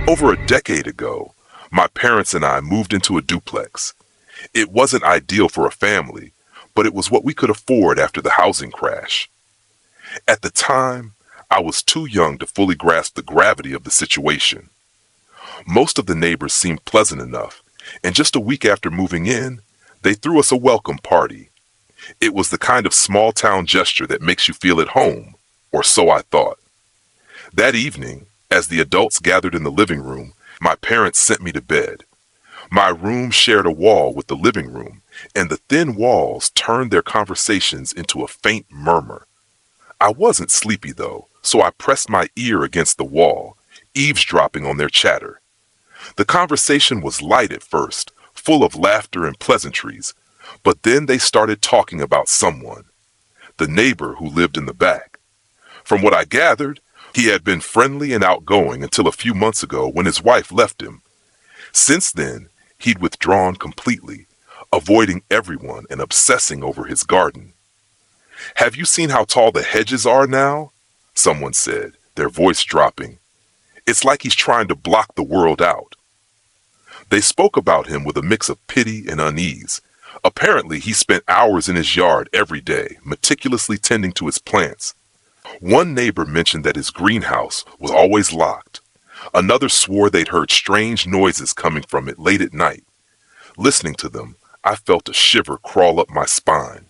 Over a decade ago, my parents and I moved into a duplex. It wasn't ideal for a family, but it was what we could afford after the housing crash. At the time, I was too young to fully grasp the gravity of the situation. Most of the neighbors seemed pleasant enough, and just a week after moving in, they threw us a welcome party. It was the kind of small town gesture that makes you feel at home, or so I thought. That evening, as the adults gathered in the living room, my parents sent me to bed. My room shared a wall with the living room, and the thin walls turned their conversations into a faint murmur. I wasn't sleepy though, so I pressed my ear against the wall, eavesdropping on their chatter. The conversation was light at first, full of laughter and pleasantries, but then they started talking about someone, the neighbor who lived in the back. From what I gathered, he had been friendly and outgoing until a few months ago when his wife left him. Since then, he'd withdrawn completely, avoiding everyone and obsessing over his garden. "Have you seen how tall the hedges are now?" someone said, their voice dropping. "It's like he's trying to block the world out." They spoke about him with a mix of pity and unease. Apparently, he spent hours in his yard every day, meticulously tending to his plants. One neighbor mentioned that his greenhouse was always locked. Another swore they'd heard strange noises coming from it late at night. Listening to them, I felt a shiver crawl up my spine.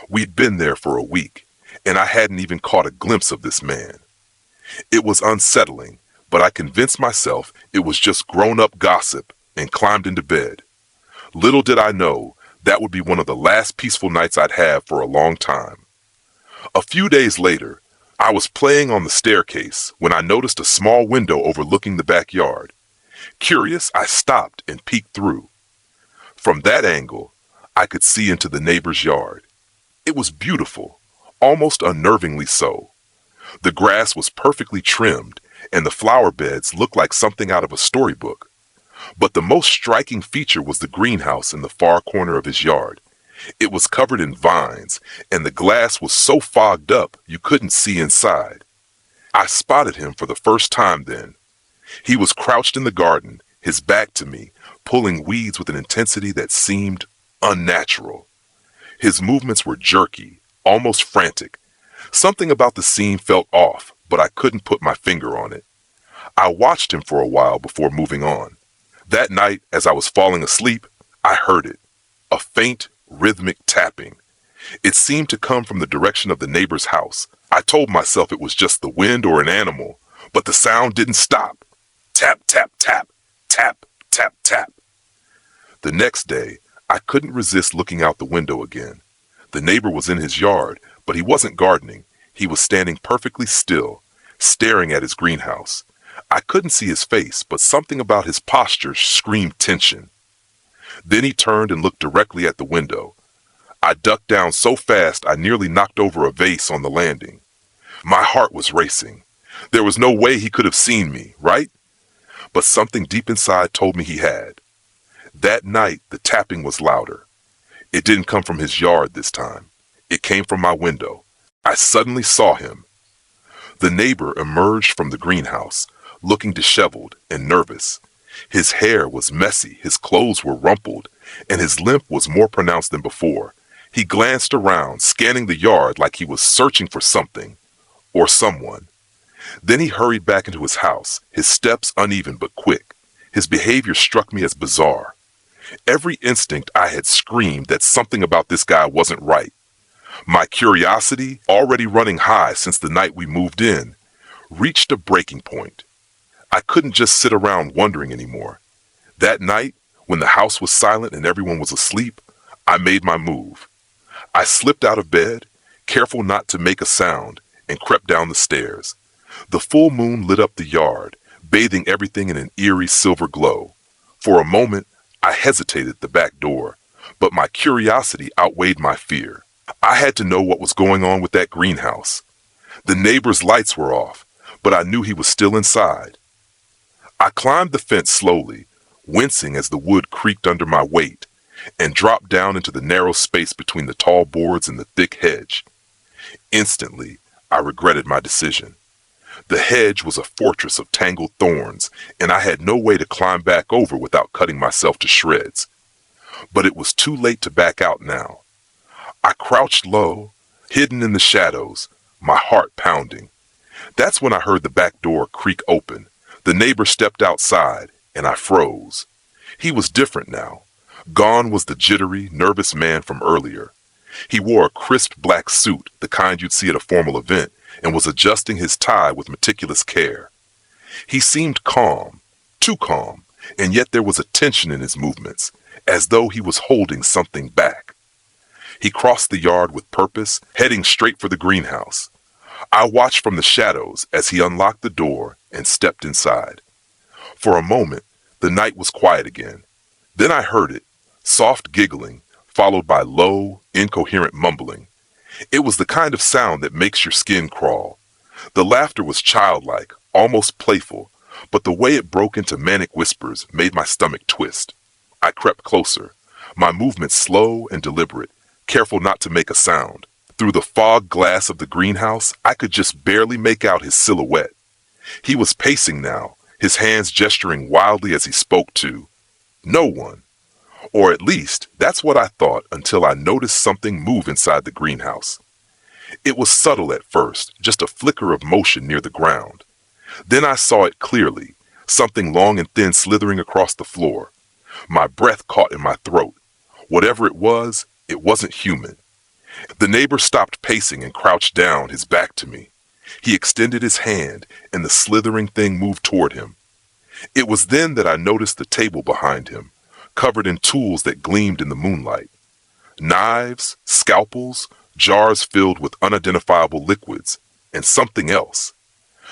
We'd been there for a week, and I hadn't even caught a glimpse of this man. It was unsettling, but I convinced myself it was just grown-up gossip and climbed into bed. Little did I know that would be one of the last peaceful nights I'd have for a long time. A few days later, I was playing on the staircase when I noticed a small window overlooking the backyard. Curious, I stopped and peeked through. From that angle, I could see into the neighbor's yard. It was beautiful, almost unnervingly so. The grass was perfectly trimmed, and the flower beds looked like something out of a storybook. But the most striking feature was the greenhouse in the far corner of his yard. It was covered in vines, and the glass was so fogged up you couldn't see inside. I spotted him for the first time then. He was crouched in the garden, his back to me, pulling weeds with an intensity that seemed unnatural. His movements were jerky, almost frantic. Something about the scene felt off, but I couldn't put my finger on it. I watched him for a while before moving on. That night, as I was falling asleep, I heard it. A faint, rhythmic tapping. It seemed to come from the direction of the neighbor's house. I told myself it was just the wind or an animal, but the sound didn't stop. Tap, tap, tap, tap, tap, tap. The next day, I couldn't resist looking out the window again. The neighbor was in his yard, but he wasn't gardening. He was standing perfectly still, staring at his greenhouse. I couldn't see his face, but something about his posture screamed tension. Then he turned and looked directly at the window. I ducked down so fast I nearly knocked over a vase on the landing. My heart was racing. There was no way he could have seen me, right? But something deep inside told me he had. That night, the tapping was louder. It didn't come from his yard this time. It came from my window. I suddenly saw him. The neighbor emerged from the greenhouse, looking disheveled and nervous. His hair was messy, his clothes were rumpled, and his limp was more pronounced than before. He glanced around, scanning the yard like he was searching for something or someone. Then he hurried back into his house, his steps uneven but quick. His behavior struck me as bizarre. Every instinct I had screamed that something about this guy wasn't right. My curiosity, already running high since the night we moved in, reached a breaking point. I couldn't just sit around wondering anymore. That night, when the house was silent and everyone was asleep, I made my move. I slipped out of bed, careful not to make a sound, and crept down the stairs. The full moon lit up the yard, bathing everything in an eerie silver glow. For a moment, I hesitated at the back door, but my curiosity outweighed my fear. I had to know what was going on with that greenhouse. The neighbor's lights were off, but I knew he was still inside. I climbed the fence slowly, wincing as the wood creaked under my weight, and dropped down into the narrow space between the tall boards and the thick hedge. Instantly, I regretted my decision. The hedge was a fortress of tangled thorns, and I had no way to climb back over without cutting myself to shreds. But it was too late to back out now. I crouched low, hidden in the shadows, my heart pounding. That's when I heard the back door creak open. The neighbor stepped outside, and I froze. He was different now. Gone was the jittery, nervous man from earlier. He wore a crisp black suit, the kind you'd see at a formal event, and was adjusting his tie with meticulous care. He seemed calm, too calm, and yet there was a tension in his movements, as though he was holding something back. He crossed the yard with purpose, heading straight for the greenhouse. I watched from the shadows as he unlocked the door and stepped inside. For a moment, the night was quiet again. Then I heard it, soft giggling, followed by low, incoherent mumbling. It was the kind of sound that makes your skin crawl. The laughter was childlike, almost playful, but the way it broke into manic whispers made my stomach twist. I crept closer, my movements slow and deliberate, careful not to make a sound. Through the fog glass of the greenhouse, I could just barely make out his silhouette. He was pacing now, his hands gesturing wildly as he spoke to no one. Or at least, that's what I thought until I noticed something move inside the greenhouse. It was subtle at first, just a flicker of motion near the ground. Then I saw it clearly, something long and thin slithering across the floor. My breath caught in my throat. Whatever it wasn't human. The neighbor stopped pacing and crouched down, his back to me. He extended his hand, and the slithering thing moved toward him. It was then that I noticed the table behind him, covered in tools that gleamed in the moonlight. Knives, scalpels, jars filled with unidentifiable liquids, and something else.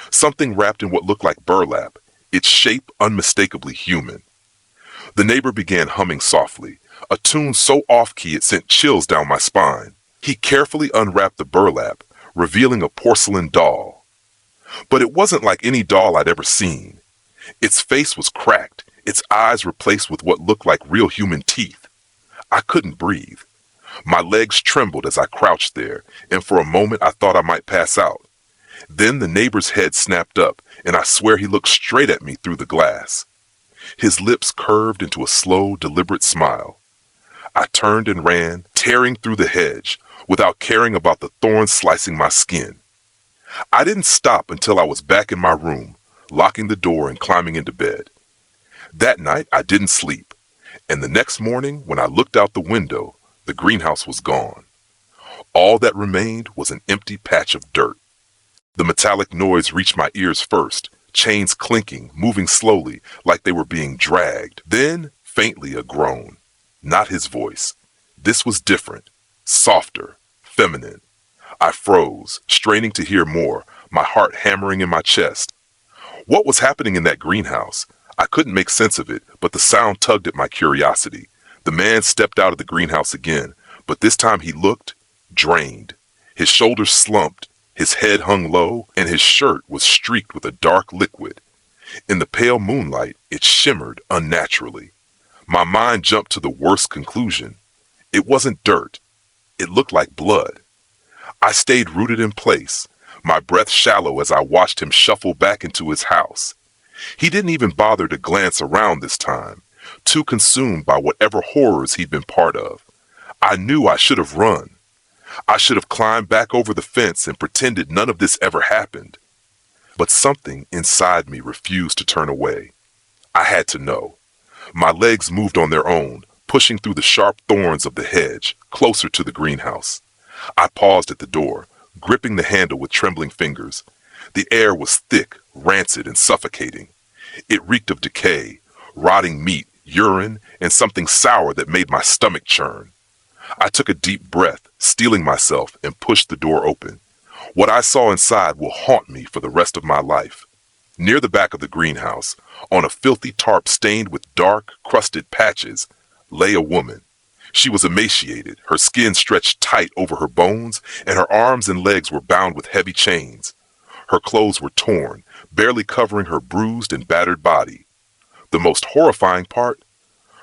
Something wrapped in what looked like burlap, its shape unmistakably human. The neighbor began humming softly, a tune so off-key it sent chills down my spine. He carefully unwrapped the burlap, revealing a porcelain doll. But it wasn't like any doll I'd ever seen. Its face was cracked, its eyes replaced with what looked like real human teeth. I couldn't breathe. My legs trembled as I crouched there, and for a moment I thought I might pass out. Then the neighbor's head snapped up, and I swear he looked straight at me through the glass. His lips curved into a slow, deliberate smile. I turned and ran, tearing through the hedge, without caring about the thorns slicing my skin. I didn't stop until I was back in my room, locking the door and climbing into bed. That night I didn't sleep, and the next morning when I looked out the window, the greenhouse was gone. All that remained was an empty patch of dirt. The metallic noise reached my ears first, chains clinking, moving slowly, like they were being dragged. Then, faintly, a groan. Not his voice. This was different, softer, feminine. I froze, straining to hear more, my heart hammering in my chest. What was happening in that greenhouse? I couldn't make sense of it, but the sound tugged at my curiosity. The man stepped out of the greenhouse again, but this time he looked drained. His shoulders slumped, his head hung low, and his shirt was streaked with a dark liquid. In the pale moonlight, it shimmered unnaturally. My mind jumped to the worst conclusion. It wasn't dirt. It looked like blood. I stayed rooted in place, my breath shallow as I watched him shuffle back into his house. He didn't even bother to glance around this time, too consumed by whatever horrors he'd been part of. I knew I should have run. I should have climbed back over the fence and pretended none of this ever happened. But something inside me refused to turn away. I had to know. My legs moved on their own, pushing through the sharp thorns of the hedge, closer to the greenhouse. I paused at the door, gripping the handle with trembling fingers. The air was thick, rancid, and suffocating. It reeked of decay, rotting meat, urine, and something sour that made my stomach churn. I took a deep breath, steeling myself, and pushed the door open. What I saw inside will haunt me for the rest of my life. Near the back of the greenhouse, on a filthy tarp stained with dark, crusted patches, lay a woman. She was emaciated, her skin stretched tight over her bones, and her arms and legs were bound with heavy chains. Her clothes were torn, barely covering her bruised and battered body. The most horrifying part?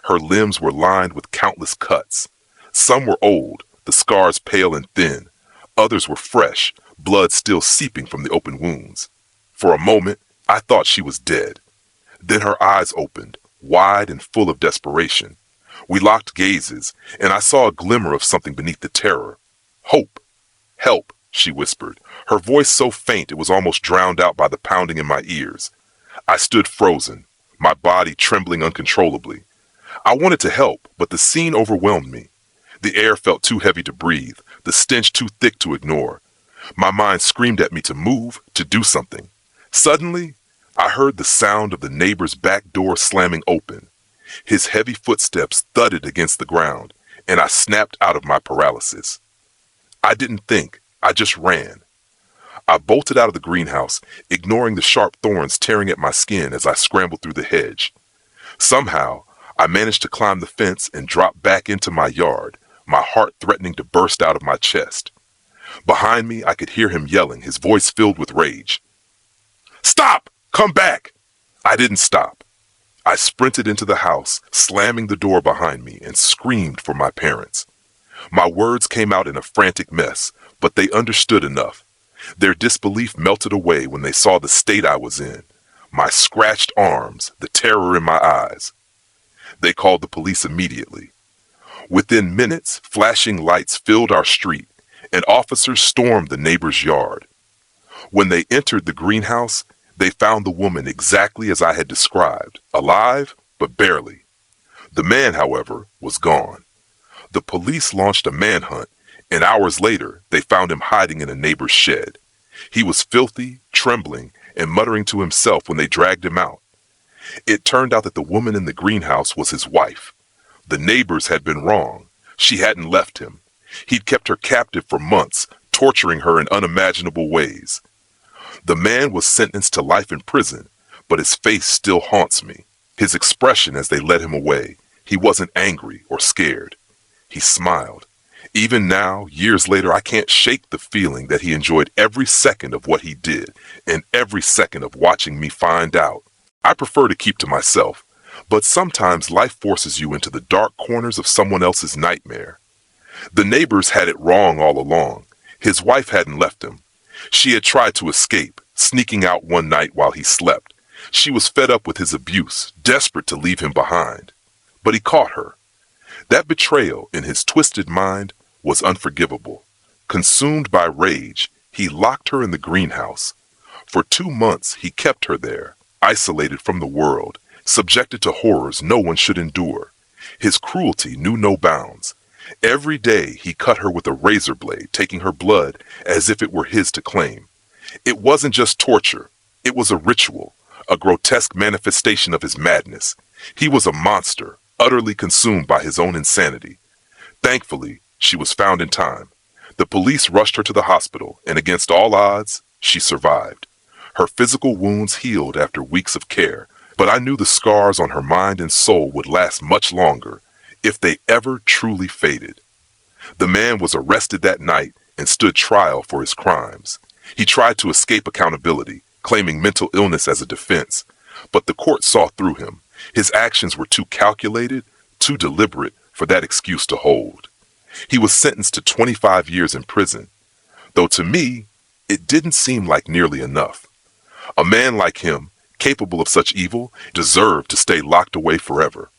Her limbs were lined with countless cuts. Some were old, the scars pale and thin. Others were fresh, blood still seeping from the open wounds. For a moment, I thought she was dead. Then her eyes opened, wide and full of desperation. We locked gazes, and I saw a glimmer of something beneath the terror. Hope. Help, she whispered, her voice so faint it was almost drowned out by the pounding in my ears. I stood frozen, my body trembling uncontrollably. I wanted to help, but the scene overwhelmed me. The air felt too heavy to breathe, the stench too thick to ignore. My mind screamed at me to move, to do something. Suddenly, I heard the sound of the neighbor's back door slamming open. His heavy footsteps thudded against the ground, and I snapped out of my paralysis. I didn't think, I just ran. I bolted out of the greenhouse, ignoring the sharp thorns tearing at my skin as I scrambled through the hedge. Somehow, I managed to climb the fence and drop back into my yard, my heart threatening to burst out of my chest. Behind me, I could hear him yelling, his voice filled with rage. "Stop! Come back!" I didn't stop. I sprinted into the house, slamming the door behind me, and screamed for my parents. My words came out in a frantic mess, but they understood enough. Their disbelief melted away when they saw the state I was in. My scratched arms, the terror in my eyes. They called the police immediately. Within minutes, flashing lights filled our street, and officers stormed the neighbor's yard. When they entered the greenhouse, they found the woman exactly as I had described, alive, but barely. The man, however, was gone. The police launched a manhunt, and hours later, they found him hiding in a neighbor's shed. He was filthy, trembling, and muttering to himself when they dragged him out. It turned out that the woman in the greenhouse was his wife. The neighbors had been wrong. She hadn't left him. He'd kept her captive for months, torturing her in unimaginable ways. The man was sentenced to life in prison, but his face still haunts me. His expression as they led him away, he wasn't angry or scared. He smiled. Even now, years later, I can't shake the feeling that he enjoyed every second of what he did and every second of watching me find out. I prefer to keep to myself, but sometimes life forces you into the dark corners of someone else's nightmare. The neighbors had it wrong all along. His wife hadn't left him. She had tried to escape, sneaking out one night while he slept. She was fed up with his abuse, desperate to leave him behind. But he caught her. That betrayal, in his twisted mind, was unforgivable. Consumed by rage, he locked her in the greenhouse. For 2 months, he kept her there, isolated from the world, subjected to horrors no one should endure. His cruelty knew no bounds. Every day he cut her with a razor blade, taking her blood as if it were his to claim. It wasn't just torture. It was a ritual, a grotesque manifestation of his madness. He was a monster, utterly consumed by his own insanity. Thankfully, she was found in time. The police rushed her to the hospital, and against all odds, she survived. Her physical wounds healed after weeks of care, but I knew the scars on her mind and soul would last much longer, if they ever truly faded. The man was arrested that night and stood trial for his crimes. He tried to escape accountability, claiming mental illness as a defense, but the court saw through him. His actions were too calculated, too deliberate for that excuse to hold. He was sentenced to 25 years in prison, though to me, it didn't seem like nearly enough. A man like him, capable of such evil, deserved to stay locked away forever.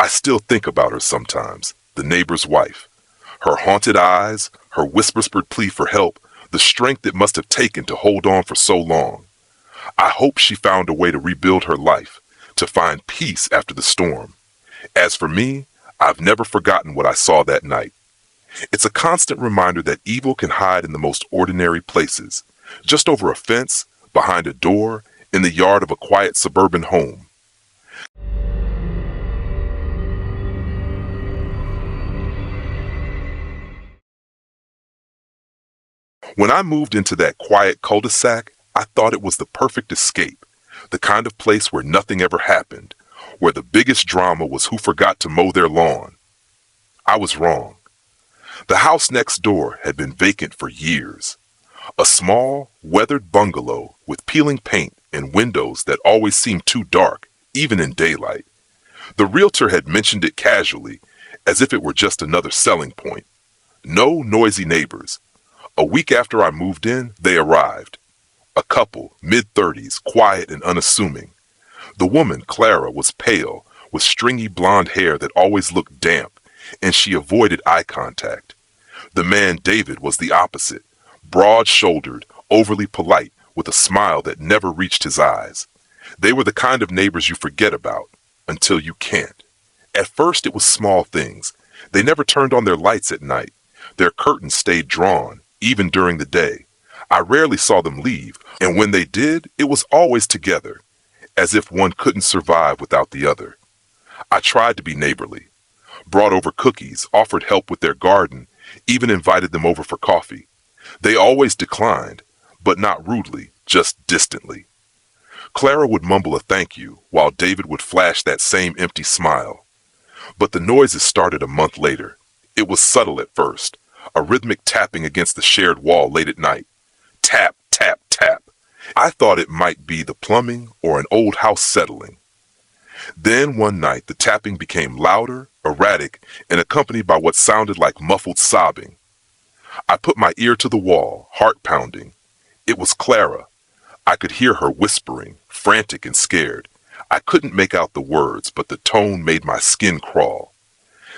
I still think about her sometimes, the neighbor's wife. Her haunted eyes, her whispered plea for help, the strength it must have taken to hold on for so long. I hope she found a way to rebuild her life, to find peace after the storm. As for me, I've never forgotten what I saw that night. It's a constant reminder that evil can hide in the most ordinary places, just over a fence, behind a door, in the yard of a quiet suburban home. When I moved into that quiet cul-de-sac, I thought it was the perfect escape, the kind of place where nothing ever happened, where the biggest drama was who forgot to mow their lawn. I was wrong. The house next door had been vacant for years. A small, weathered bungalow with peeling paint and windows that always seemed too dark, even in daylight. The realtor had mentioned it casually, as if it were just another selling point. No noisy neighbors. A week after I moved in, they arrived. A couple, mid-30s, quiet and unassuming. The woman, Clara, was pale, with stringy blonde hair that always looked damp, and she avoided eye contact. The man, David, was the opposite, broad-shouldered, overly polite, with a smile that never reached his eyes. They were the kind of neighbors you forget about, until you can't. At first it was small things. They never turned on their lights at night. Their curtains stayed drawn, even during the day. I rarely saw them leave, and when they did, it was always together, as if one couldn't survive without the other. I tried to be neighborly, brought over cookies, offered help with their garden, even invited them over for coffee. They always declined, but not rudely, just distantly. Clara would mumble a thank you, while David would flash that same empty smile. But the noises started a month later. It was subtle at first, a rhythmic tapping against the shared wall late at night. Tap, tap, tap. I thought it might be the plumbing or an old house settling. Then one night the tapping became louder, erratic, and accompanied by what sounded like muffled sobbing. I put my ear to the wall, heart pounding. It was Clara. I could hear her whispering, frantic and scared. I couldn't make out the words, but the tone made my skin crawl.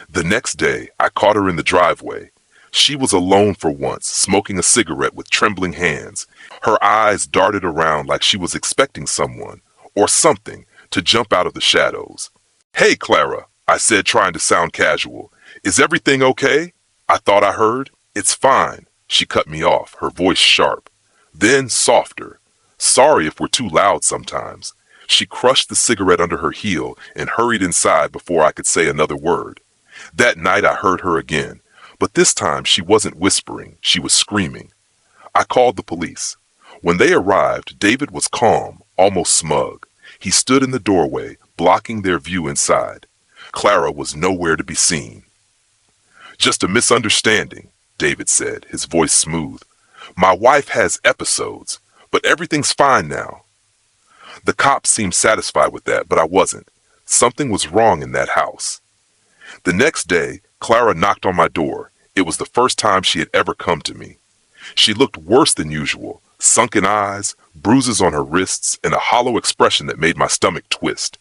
The next day, I caught her in the driveway. She was alone for once, smoking a cigarette with trembling hands. Her eyes darted around like she was expecting someone, or something, to jump out of the shadows. "Hey, Clara," I said, trying to sound casual. "Is everything okay?" I thought I heard. "It's fine." She cut me off, her voice sharp. Then softer. "Sorry if we're too loud sometimes." She crushed the cigarette under her heel and hurried inside before I could say another word. That night I heard her again, but this time she wasn't whispering, she was screaming. I called the police. When they arrived, David was calm, almost smug. He stood in the doorway, blocking their view inside. Clara was nowhere to be seen. "Just a misunderstanding," David said, his voice smooth. "My wife has episodes, but everything's fine now." The cops seemed satisfied with that, but I wasn't. Something was wrong in that house. The next day, Clara knocked on my door. It was the first time she had ever come to me. She looked worse than usual, sunken eyes, bruises on her wrists, and a hollow expression that made my stomach twist.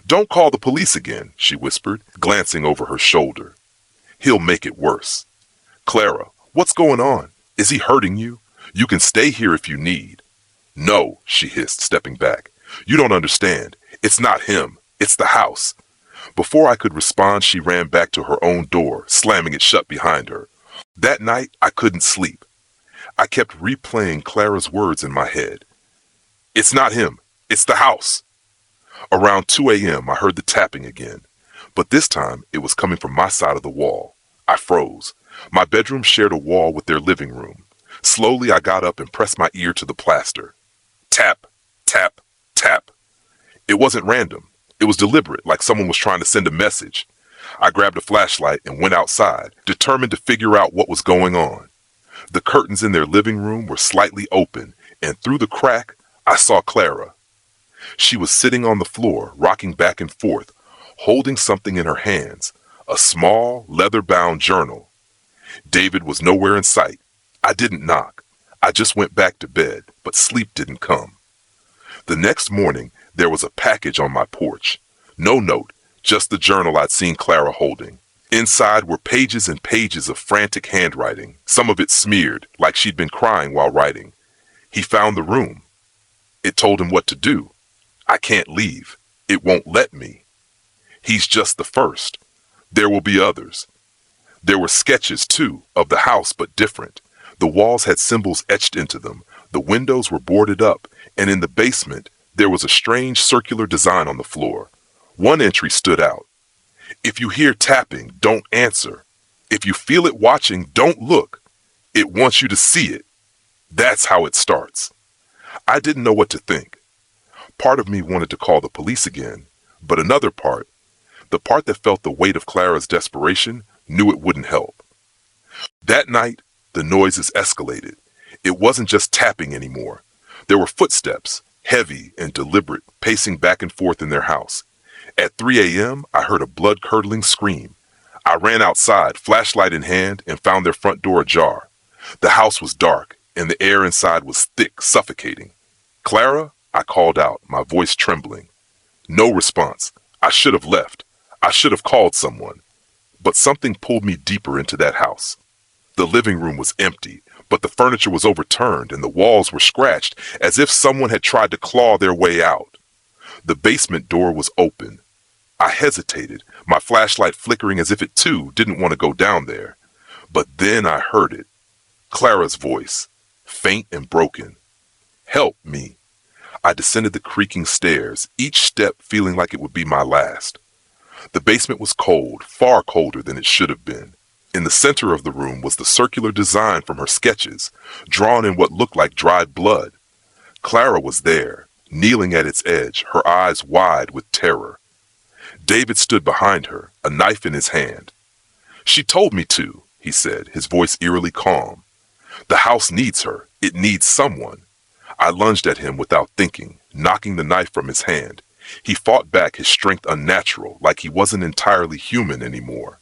"Don't call the police again," she whispered, glancing over her shoulder. "He'll make it worse." "Clara, what's going on? Is he hurting you? You can stay here if you need." "No," she hissed, stepping back. "You don't understand. It's not him. It's the house." Before I could respond, she ran back to her own door, slamming it shut behind her. That night, I couldn't sleep. I kept replaying Clara's words in my head. "It's not him. It's the house." Around 2 a.m., I heard the tapping again, but this time it was coming from my side of the wall. I froze. My bedroom shared a wall with their living room. Slowly, I got up and pressed my ear to the plaster. Tap, tap, tap. It wasn't random. It was deliberate, like someone was trying to send a message. I grabbed a flashlight and went outside, determined to figure out what was going on. The curtains in their living room were slightly open, and through the crack, I saw Clara. She was sitting on the floor, rocking back and forth, holding something in her hands, a small, leather-bound journal. David was nowhere in sight. I didn't knock. I just went back to bed, but sleep didn't come. The next morning, there was a package on my porch. No note, just the journal I'd seen Clara holding. Inside were pages and pages of frantic handwriting, some of it smeared, like she'd been crying while writing. He found the room. It told him what to do. I can't leave. It won't let me. He's just the first. There will be others. There were sketches, too, of the house, but different. The walls had symbols etched into them. The windows were boarded up, and in the basement, there was a strange circular design on the floor. One entry stood out. "If you hear tapping, don't answer. If you feel it watching, don't look. It wants you to see it." That's how it starts. I didn't know what to think. Part of me wanted to call the police again, but another part, the part that felt the weight of Clara's desperation, knew it wouldn't help. That night, the noises escalated. It wasn't just tapping anymore. There were footsteps, heavy and deliberate, pacing back and forth in their house. At 3 a.m., I heard a blood-curdling scream. I ran outside, flashlight in hand, and found their front door ajar. The house was dark, and the air inside was thick, suffocating. "Clara?" I called out, my voice trembling. No response. I should have left. I should have called someone. But something pulled me deeper into that house. The living room was empty, but the furniture was overturned and the walls were scratched as if someone had tried to claw their way out. The basement door was open. I hesitated, my flashlight flickering as if it too didn't want to go down there. But then I heard it. Clara's voice, faint and broken. "Help me." I descended the creaking stairs, each step feeling like it would be my last. The basement was cold, far colder than it should have been. In the center of the room was the circular design from her sketches, drawn in what looked like dried blood. Clara was there, kneeling at its edge, her eyes wide with terror. David stood behind her, a knife in his hand. "She told me to," he said, his voice eerily calm. "The house needs her. It needs someone." I lunged at him without thinking, knocking the knife from his hand. He fought back, his strength unnatural, like he wasn't entirely human anymore.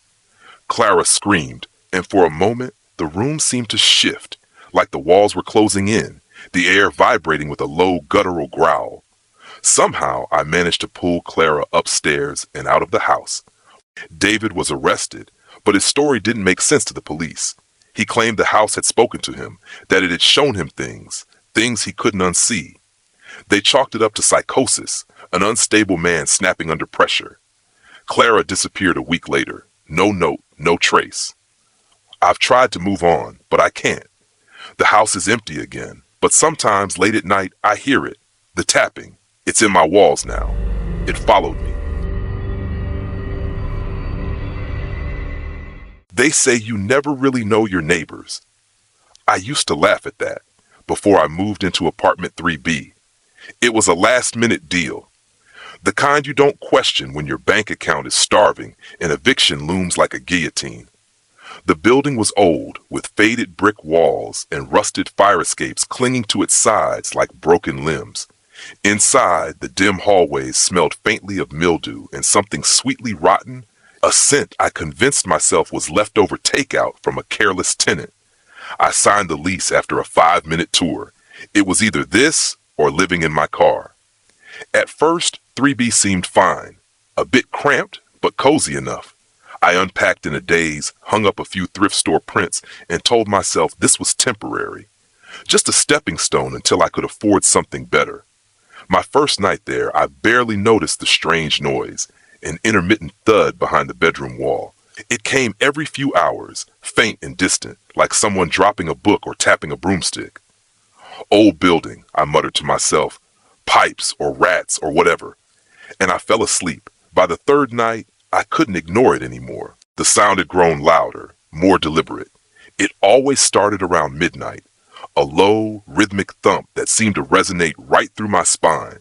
Clara screamed, and for a moment, the room seemed to shift, like the walls were closing in, the air vibrating with a low guttural growl. Somehow, I managed to pull Clara upstairs and out of the house. David was arrested, but his story didn't make sense to the police. He claimed the house had spoken to him, that it had shown him things he couldn't unsee. They chalked it up to psychosis, an unstable man snapping under pressure. Clara disappeared a week later. No note, no trace. I've tried to move on, but I can't. The house is empty again, but sometimes late at night I hear it, the tapping. It's in my walls now. It followed me. They say you never really know your neighbors. I used to laugh at that before I moved into apartment 3B. It was a last-minute deal. The kind you don't question when your bank account is starving and eviction looms like a guillotine. The building was old, with faded brick walls and rusted fire escapes clinging to its sides like broken limbs. Inside, the dim hallways smelled faintly of mildew and something sweetly rotten, a scent I convinced myself was leftover takeout from a careless tenant. I signed the lease after a 5-minute tour. It was either this or living in my car. At first, 3B seemed fine. A bit cramped, but cozy enough. I unpacked in a daze, hung up a few thrift store prints, and told myself this was temporary. Just a stepping stone until I could afford something better. My first night there, I barely noticed the strange noise, an intermittent thud behind the bedroom wall. It came every few hours, faint and distant, like someone dropping a book or tapping a broomstick. Old building, I muttered to myself, pipes or rats or whatever. And I fell asleep. By the third night, I couldn't ignore it anymore. The sound had grown louder, more deliberate. It always started around midnight, a low, rhythmic thump that seemed to resonate right through my spine.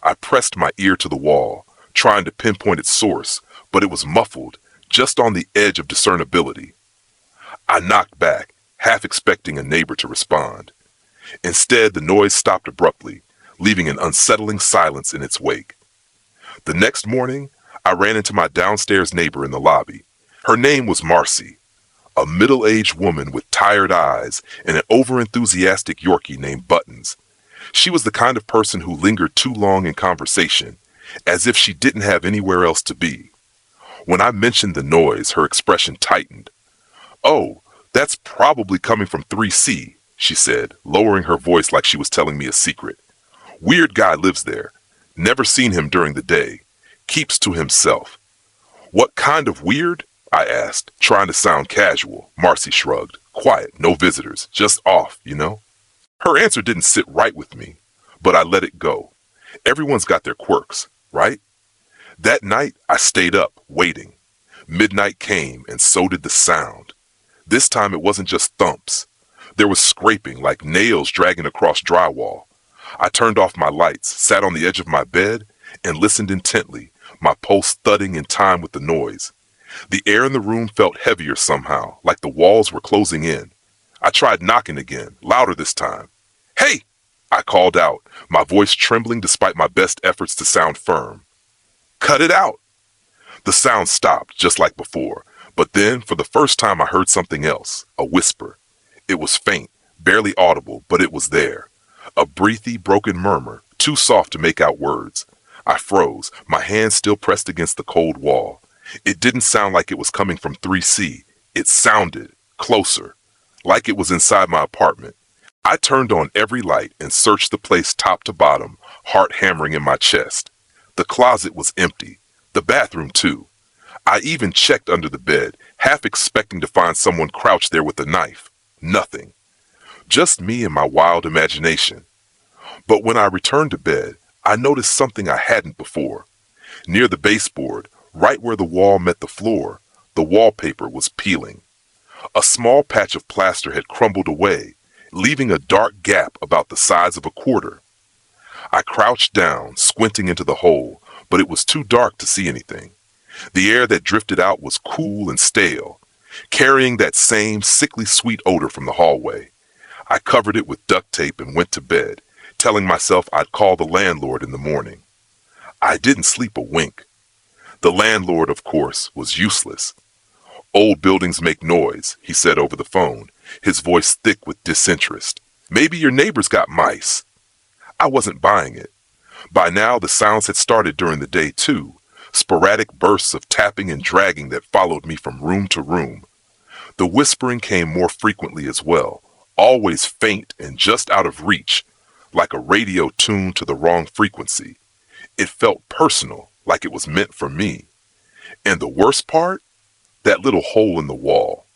I pressed my ear to the wall, trying to pinpoint its source, but it was muffled, just on the edge of discernibility. I knocked back, half expecting a neighbor to respond. Instead, the noise stopped abruptly, leaving an unsettling silence in its wake. The next morning, I ran into my downstairs neighbor in the lobby. Her name was Marcy, a middle-aged woman with tired eyes and an overenthusiastic Yorkie named Buttons. She was the kind of person who lingered too long in conversation, as if she didn't have anywhere else to be. When I mentioned the noise, her expression tightened. "Oh, that's probably coming from 3C, she said, lowering her voice like she was telling me a secret. "Weird guy lives there. Never seen him during the day. Keeps to himself." "What kind of weird?" I asked, trying to sound casual. Marcy shrugged. "Quiet, no visitors, just off, you know?" Her answer didn't sit right with me, but I let it go. Everyone's got their quirks, right? That night, I stayed up, waiting. Midnight came, and so did the sound. This time it wasn't just thumps. There was scraping, like nails dragging across drywall. I turned off my lights, sat on the edge of my bed, and listened intently, my pulse thudding in time with the noise. The air in the room felt heavier somehow, like the walls were closing in. I tried knocking again, louder this time. "Hey!" I called out, my voice trembling despite my best efforts to sound firm. "Cut it out!" The sound stopped, just like before, but then, for the first time, I heard something else, a whisper. It was faint, barely audible, but it was there. A breathy, broken murmur, too soft to make out words. I froze, my hand still pressed against the cold wall. It didn't sound like it was coming from 3C. It sounded closer, like it was inside my apartment. I turned on every light and searched the place top to bottom, heart hammering in my chest. The closet was empty. The bathroom, too. I even checked under the bed, half expecting to find someone crouched there with a knife. Nothing. Just me and my wild imagination. But when I returned to bed, I noticed something I hadn't before. Near the baseboard, right where the wall met the floor, the wallpaper was peeling. A small patch of plaster had crumbled away, leaving a dark gap about the size of a quarter. I crouched down, squinting into the hole, but it was too dark to see anything. The air that drifted out was cool and stale, carrying that same sickly sweet odor from the hallway. I covered it with duct tape and went to bed, telling myself I'd call the landlord in the morning. I didn't sleep a wink. The landlord, of course, was useless. "Old buildings make noise," he said over the phone, his voice thick with disinterest. "Maybe your neighbor's got mice." I wasn't buying it. By now, the sounds had started during the day, too, sporadic bursts of tapping and dragging that followed me from room to room. The whispering came more frequently as well, always faint and just out of reach, like a radio tuned to the wrong frequency. It felt personal, like it was meant for me. And the worst part? That little hole in the wall.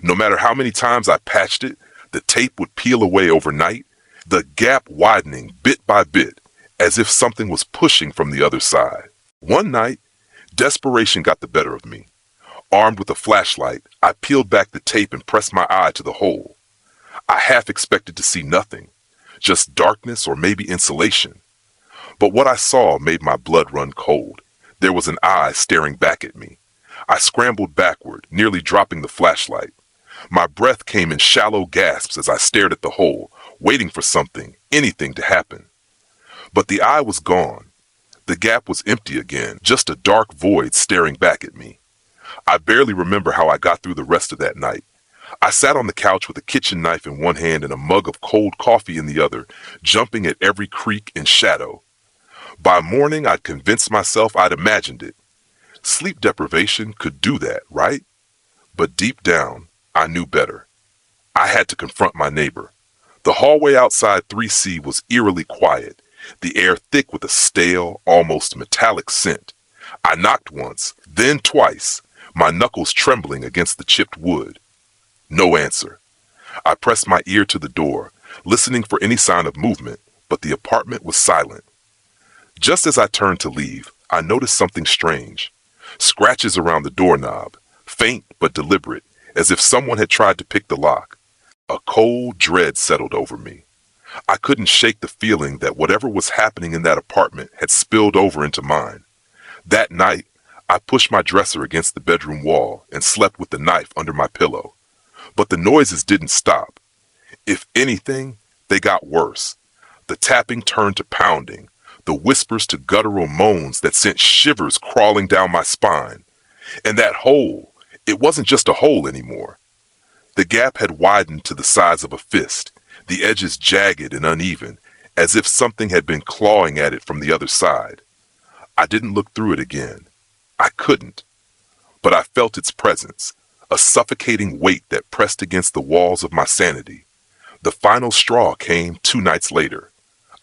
No matter how many times I patched it, the tape would peel away overnight, the gap widening bit by bit, as if something was pushing from the other side. One night, desperation got the better of me. Armed with a flashlight, I peeled back the tape and pressed my eye to the hole. I half expected to see nothing, just darkness or maybe insulation. But what I saw made my blood run cold. There was an eye staring back at me. I scrambled backward, nearly dropping the flashlight. My breath came in shallow gasps as I stared at the hole, waiting for something, anything to happen. But the eye was gone. The gap was empty again, just a dark void staring back at me. I barely remember how I got through the rest of that night. I sat on the couch with a kitchen knife in one hand and a mug of cold coffee in the other, jumping at every creak and shadow. By morning, I'd convinced myself I'd imagined it. Sleep deprivation could do that, right? But deep down, I knew better. I had to confront my neighbor. The hallway outside 3C was eerily quiet, the air thick with a stale, almost metallic scent. I knocked once, then twice, my knuckles trembling against the chipped wood. No answer. I pressed my ear to the door, listening for any sign of movement, but the apartment was silent. Just as I turned to leave, I noticed something strange. Scratches around the doorknob, faint but deliberate, as if someone had tried to pick the lock. A cold dread settled over me. I couldn't shake the feeling that whatever was happening in that apartment had spilled over into mine. That night, I pushed my dresser against the bedroom wall and slept with the knife under my pillow. But the noises didn't stop. If anything, they got worse. The tapping turned to pounding, the whispers to guttural moans that sent shivers crawling down my spine. And that hole, it wasn't just a hole anymore. The gap had widened to the size of a fist, the edges jagged and uneven, as if something had been clawing at it from the other side. I didn't look through it again. I couldn't. But I felt its presence, a suffocating weight that pressed against the walls of my sanity. The final straw came 2 nights later.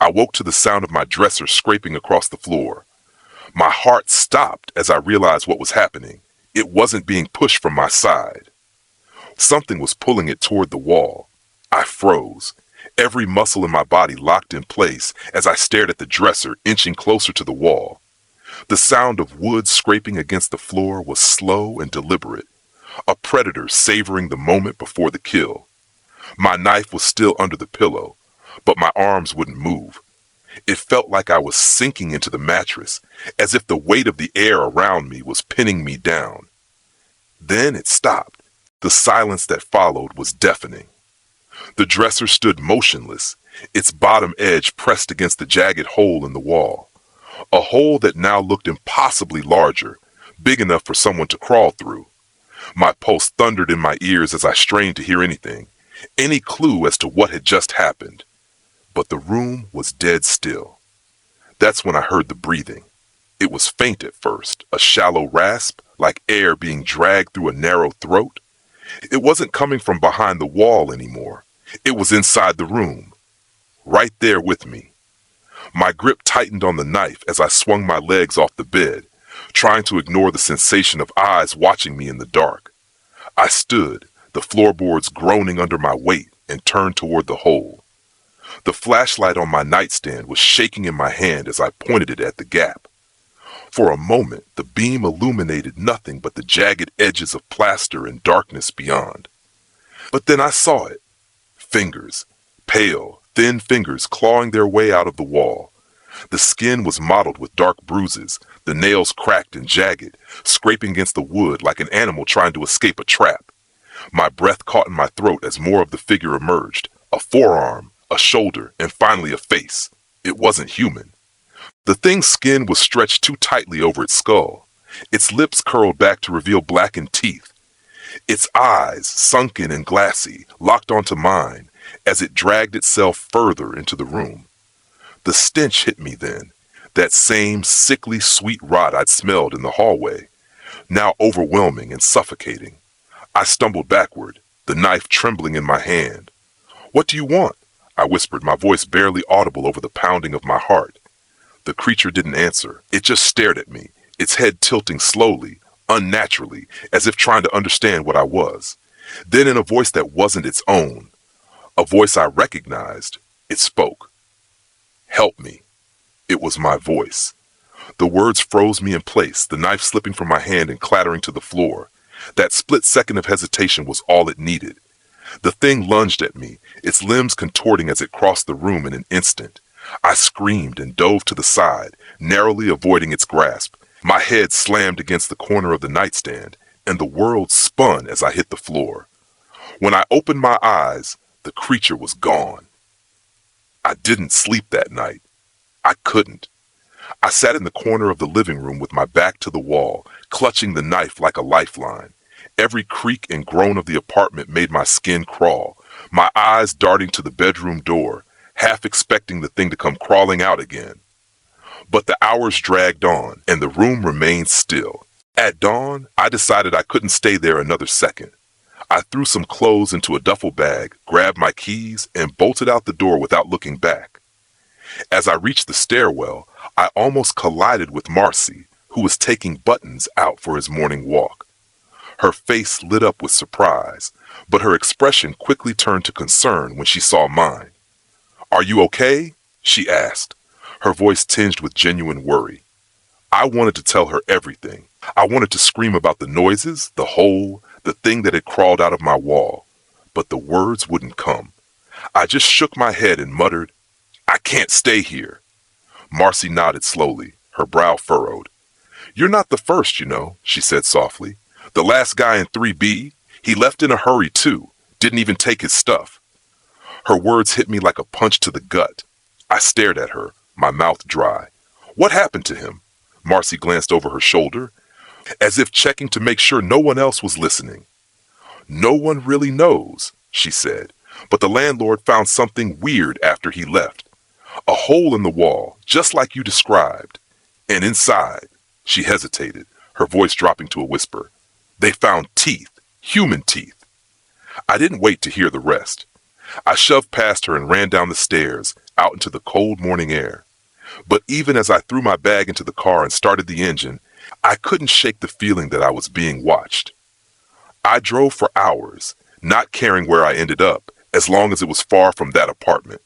I woke to the sound of my dresser scraping across the floor. My heart stopped as I realized what was happening. It wasn't being pushed from my side. Something was pulling it toward the wall. I froze, every muscle in my body locked in place as I stared at the dresser inching closer to the wall. The sound of wood scraping against the floor was slow and deliberate, a predator savoring the moment before the kill. My knife was still under the pillow, but my arms wouldn't move. It felt like I was sinking into the mattress, as if the weight of the air around me was pinning me down. Then it stopped. The silence that followed was deafening. The dresser stood motionless, its bottom edge pressed against the jagged hole in the wall. A hole that now looked impossibly larger, big enough for someone to crawl through. My pulse thundered in my ears as I strained to hear anything, any clue as to what had just happened. But the room was dead still. That's when I heard the breathing. It was faint at first, a shallow rasp, like air being dragged through a narrow throat. It wasn't coming from behind the wall anymore. It was inside the room, right there with me. My grip tightened on the knife as I swung my legs off the bed, trying to ignore the sensation of eyes watching me in the dark. I stood, the floorboards groaning under my weight, and turned toward the hole. The flashlight on my nightstand was shaking in my hand as I pointed it at the gap. For a moment, the beam illuminated nothing but the jagged edges of plaster and darkness beyond. But then I saw it. Fingers, pale, thin fingers clawing their way out of the wall. The skin was mottled with dark bruises, the nails cracked and jagged, scraping against the wood like an animal trying to escape a trap. My breath caught in my throat as more of the figure emerged, a forearm, a shoulder, and finally a face. It wasn't human. The thing's skin was stretched too tightly over its skull. Its lips curled back to reveal blackened teeth. Its eyes, sunken and glassy, locked onto mine as it dragged itself further into the room. The stench hit me then, that same sickly sweet rot I'd smelled in the hallway, now overwhelming and suffocating. I stumbled backward, the knife trembling in my hand. "What do you want?" I whispered, my voice barely audible over the pounding of my heart. The creature didn't answer. It just stared at me, its head tilting slowly, unnaturally, as if trying to understand what I was. Then in a voice that wasn't its own, a voice I recognized, it spoke. "Help me." It was my voice. The words froze me in place, the knife slipping from my hand and clattering to the floor. That split second of hesitation was all it needed. The thing lunged at me, its limbs contorting as it crossed the room in an instant. I screamed and dove to the side, narrowly avoiding its grasp. My head slammed against the corner of the nightstand, and the world spun as I hit the floor. When I opened my eyes, the creature was gone. I didn't sleep that night. I couldn't. I sat in the corner of the living room with my back to the wall, clutching the knife like a lifeline. Every creak and groan of the apartment made my skin crawl, my eyes darting to the bedroom door, half expecting the thing to come crawling out again. But the hours dragged on, and the room remained still. At dawn, I decided I couldn't stay there another second. I threw some clothes into a duffel bag, grabbed my keys, and bolted out the door without looking back. As I reached the stairwell, I almost collided with Marcy, who was taking Buttons out for his morning walk. Her face lit up with surprise, but her expression quickly turned to concern when she saw mine. "Are you okay?" she asked, her voice tinged with genuine worry. I wanted to tell her everything. I wanted to scream about the noises, the hole, the thing that had crawled out of my wall. But the words wouldn't come. I just shook my head and muttered, "I can't stay here." Marcy nodded slowly, her brow furrowed. "You're not the first, you know," she said softly. "The last guy in 3B, he left in a hurry too, didn't even take his stuff." Her words hit me like a punch to the gut. I stared at her, my mouth dry. "What happened to him?" Marcy glanced over her shoulder, as if checking to make sure no one else was listening. "No one really knows," she said, "but the landlord found something weird after he left. A hole in the wall, just like you described. And inside," she hesitated, her voice dropping to a whisper, "they found teeth, human teeth." I didn't wait to hear the rest. I shoved past her and ran down the stairs, out into the cold morning air. But even as I threw my bag into the car and started the engine, I couldn't shake the feeling that I was being watched. I drove for hours, not caring where I ended up, as long as it was far from that apartment.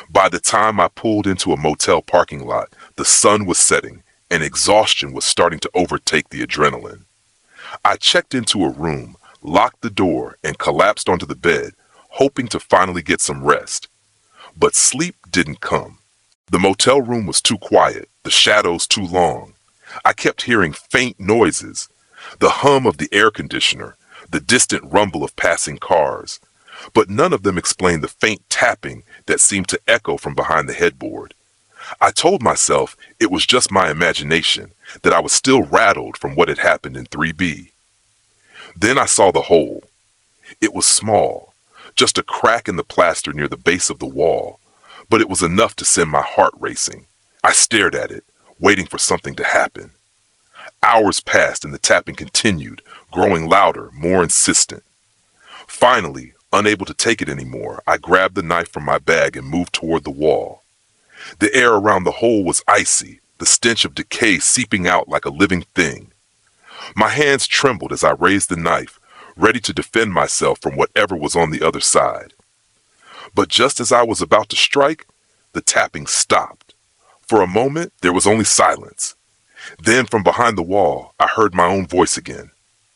By the time I pulled into a motel parking lot, the sun was setting, and exhaustion was starting to overtake the adrenaline. I checked into a room, locked the door, and collapsed onto the bed, hoping to finally get some rest. But sleep didn't come. The motel room was too quiet, the shadows too long. I kept hearing faint noises, the hum of the air conditioner, the distant rumble of passing cars. But none of them explained the faint tapping that seemed to echo from behind the headboard. I told myself it was just my imagination, that I was still rattled from what had happened in 3B. Then I saw the hole. It was small, just a crack in the plaster near the base of the wall, but it was enough to send my heart racing. I stared at it, waiting for something to happen. Hours passed and the tapping continued, growing louder, more insistent. Finally, unable to take it anymore, I grabbed the knife from my bag and moved toward the wall. The air around the hole was icy, the stench of decay seeping out like a living thing. My hands trembled as I raised the knife, ready to defend myself from whatever was on the other side. But just as I was about to strike, the tapping stopped. For a moment, there was only silence. Then from behind the wall, I heard my own voice again.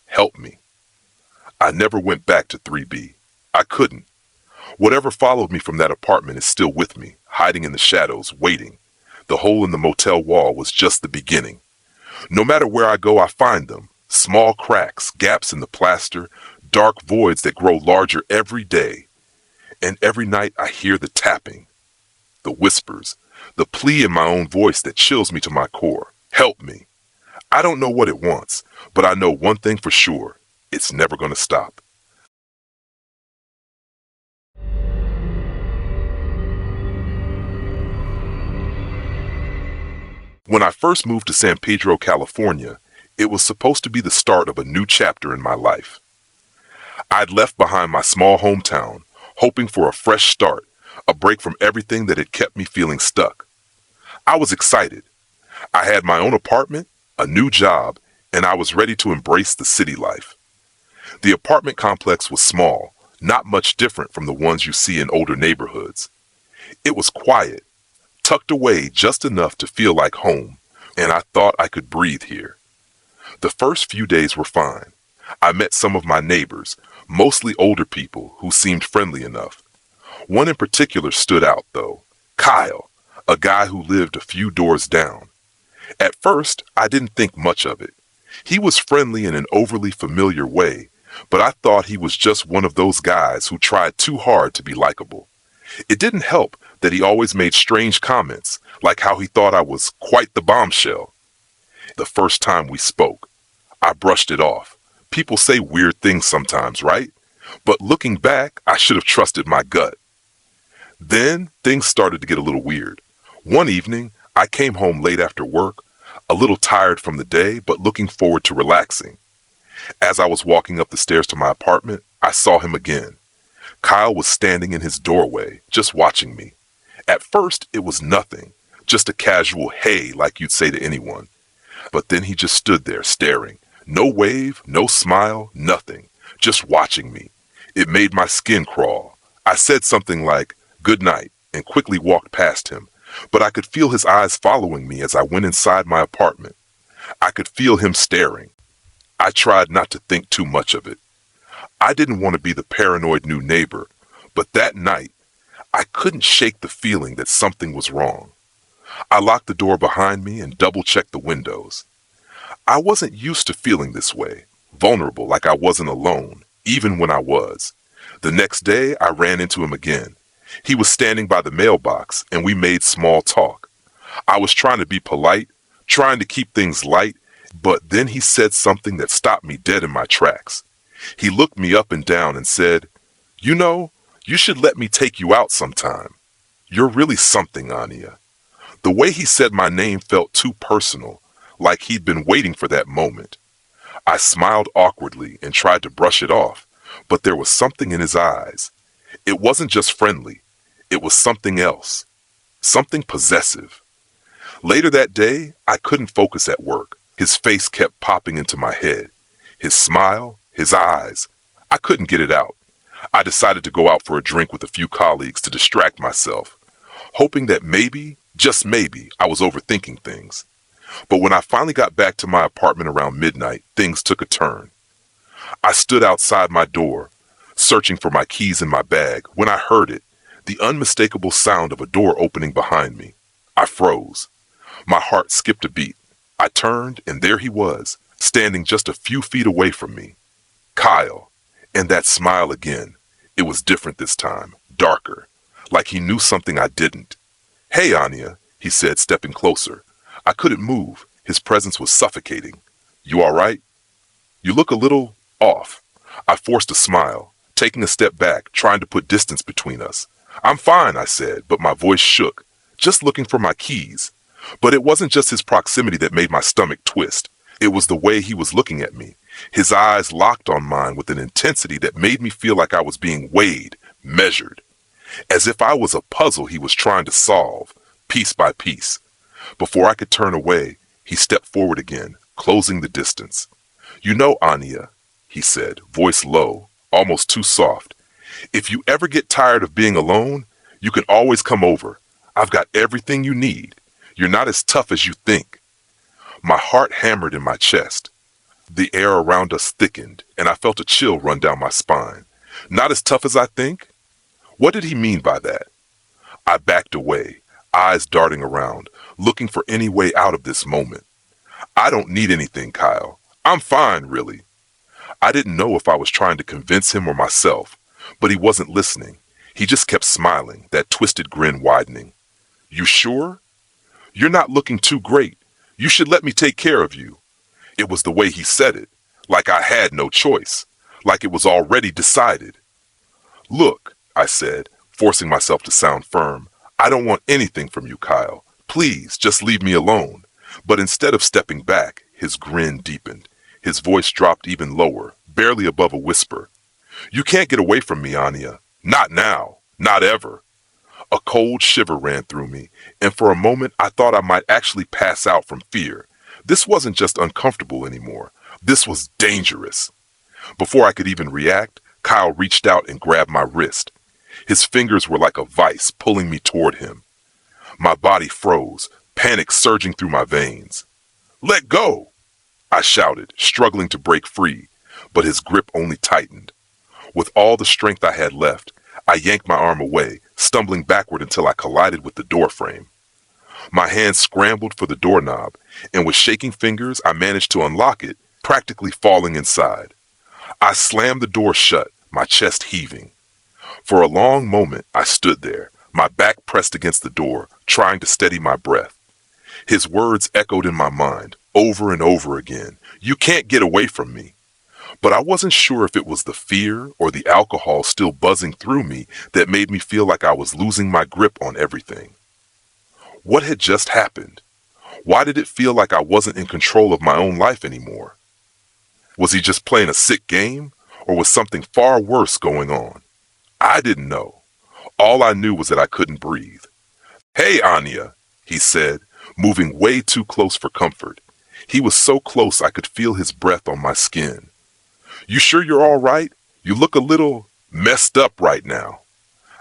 Help me. I never went back to 3B. I couldn't. Whatever followed me from that apartment is still with me, hiding in the shadows, waiting. The hole in the motel wall was just the beginning. No matter where I go, I find them. Small cracks, gaps in the plaster, dark voids that grow larger every day. And every night I hear the tapping, the whispers, the plea in my own voice that chills me to my core. Help me. I don't know what it wants, but I know one thing for sure. It's never going to stop. When I first moved to San Pedro, California, it was supposed to be the start of a new chapter in my life. I'd left behind my small hometown, hoping for a fresh start, a break from everything that had kept me feeling stuck. I was excited. I had my own apartment, a new job, and I was ready to embrace the city life. The apartment complex was small, not much different from the ones you see in older neighborhoods. It was quiet, tucked away just enough to feel like home, and I thought I could breathe here. The first few days were fine. I met some of my neighbors, mostly older people who seemed friendly enough. One in particular stood out, though, Kyle, a guy who lived a few doors down. At first, I didn't think much of it. He was friendly in an overly familiar way, but I thought he was just one of those guys who tried too hard to be likable. It didn't help that he always made strange comments, like how he thought I was quite the bombshell. The first time we spoke, I brushed it off. People say weird things sometimes, right? But looking back, I should have trusted my gut. Then things started to get a little weird. One evening, I came home late after work, a little tired from the day, but looking forward to relaxing. As I was walking up the stairs to my apartment, I saw him again. Kyle was standing in his doorway, just watching me. At first, it was nothing, just a casual hey like you'd say to anyone. But then he just stood there staring. No wave, no smile, nothing. Just watching me. It made my skin crawl. I said something like, "Good night," and quickly walked past him. But I could feel his eyes following me as I went inside my apartment. I could feel him staring. I tried not to think too much of it. I didn't want to be the paranoid new neighbor, but that night, I couldn't shake the feeling that something was wrong. I locked the door behind me and double-checked the windows. I wasn't used to feeling this way, vulnerable like I wasn't alone, even when I was. The next day, I ran into him again. He was standing by the mailbox, and we made small talk. I was trying to be polite, trying to keep things light, but then he said something that stopped me dead in my tracks. He looked me up and down and said, "You know, you should let me take you out sometime. You're really something, Anya." The way he said my name felt too personal, like he'd been waiting for that moment. I smiled awkwardly and tried to brush it off, but there was something in his eyes. It wasn't just friendly. It was something else. Something possessive. Later that day, I couldn't focus at work. His face kept popping into my head. His smile, his eyes. I couldn't get it out. I decided to go out for a drink with a few colleagues to distract myself, hoping that maybe, just maybe, I was overthinking things. But when I finally got back to my apartment around midnight, things took a turn. I stood outside my door, searching for my keys in my bag, when I heard it, the unmistakable sound of a door opening behind me. I froze. My heart skipped a beat. I turned, and there he was, standing just a few feet away from me. Kyle. And that smile again. It was different this time, darker, like he knew something I didn't. "Hey, Anya," he said, stepping closer. I couldn't move. His presence was suffocating. "You all right?" "You look a little off." I forced a smile, taking a step back, trying to put distance between us. "I'm fine," I said, but my voice shook, just looking for my keys. But it wasn't just his proximity that made my stomach twist. It was the way he was looking at me. His eyes locked on mine with an intensity that made me feel like I was being weighed, measured, as if I was a puzzle he was trying to solve, piece by piece. Before I could turn away, he stepped forward again, closing the distance. "You know, Anya," he said, voice low, almost too soft, "if you ever get tired of being alone, you can always come over. I've got everything you need. You're not as tough as you think." My heart hammered in my chest. The air around us thickened, and I felt a chill run down my spine. Not as tough as I think? What did he mean by that? I backed away, eyes darting around, looking for any way out of this moment. "I don't need anything, Kyle. I'm fine, really." I didn't know if I was trying to convince him or myself, but he wasn't listening. He just kept smiling, that twisted grin widening. "You sure? You're not looking too great. You should let me take care of you." It was the way he said it, like I had no choice, like it was already decided. "Look," I said, forcing myself to sound firm, "I don't want anything from you, Kyle. Please, just leave me alone." But instead of stepping back, his grin deepened. His voice dropped even lower, barely above a whisper. "You can't get away from me, Anya. Not now. Not ever." A cold shiver ran through me, and for a moment I thought I might actually pass out from fear. This wasn't just uncomfortable anymore. This was dangerous. Before I could even react, Kyle reached out and grabbed my wrist. His fingers were like a vice pulling me toward him. My body froze, panic surging through my veins. "Let go!" I shouted, struggling to break free, but his grip only tightened. With all the strength I had left, I yanked my arm away, stumbling backward until I collided with the door frame. My hand scrambled for the doorknob, and with shaking fingers I managed to unlock it, practically falling inside. I slammed the door shut, my chest heaving. For a long moment I stood there, my back pressed against the door, trying to steady my breath. His words echoed in my mind, over and over again. "You can't get away from me." But I wasn't sure if it was the fear or the alcohol still buzzing through me that made me feel like I was losing my grip on everything. What had just happened? Why did it feel like I wasn't in control of my own life anymore? Was he just playing a sick game, or was something far worse going on? I didn't know. All I knew was that I couldn't breathe. "Hey, Anya," he said, moving way too close for comfort. He was so close I could feel his breath on my skin. "You sure you're all right? You look a little messed up right now."